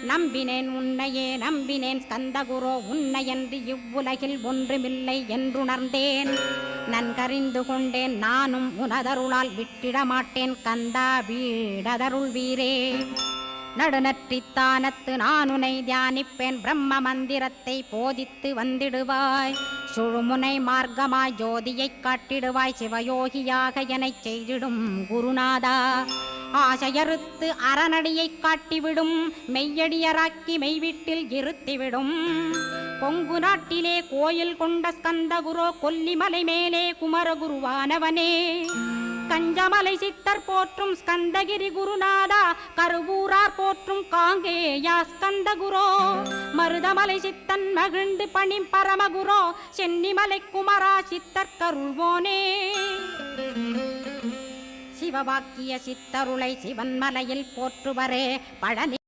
நம்பினேன் உன்னையே நம்பினேன் ஸ்கந்தகுரோ உன்னையன்றி இவ்வுலகில் ஒன்றுமில்லை என்றுணர்ந்தேன். நன்கறிந்து கொண்டேன் நானும் உனதருளால் விட்டிட மாட்டேன் கந்தா வீடதருள் வீரே. நடுநற்றித்தானத்து நானுனை தியானிப்பேன் பிரம்ம மந்திரத்தை போதித்து வந்திடுவாய். சுழுமுனை மார்க்கமாய் ஜோதியைக் காட்டிடுவாய் சிவயோகியாக எனச் செய்திடும் குருநாதா. ஆசையறுத்து அறநடியைக் காட்டிவிடும் மெய்யடியராக்கி மெய்வீட்டில் இருத்திவிடும். கொங்கு நாட்டிலே கோயில் கொண்ட ஸ்கந்தகுரோ கொல்லிமலை மேலே குமரகுருவானவனே. கஞ்சமலை சித்தர் போற்றும் ஸ்கந்தகிரி குருநாதா கருவூரார் போற்றும் காங்கேயா ஸ்கந்தகுரோ. மருதமலை சித்தன் மகிழ்ந்து பணி பரமகுரோ சென்னிமலை குமரா சித்தர் கருள்வோனே. சிவவாக்கிய சித்தருளை சிவன்மலையில் போற்றுவரே பழனி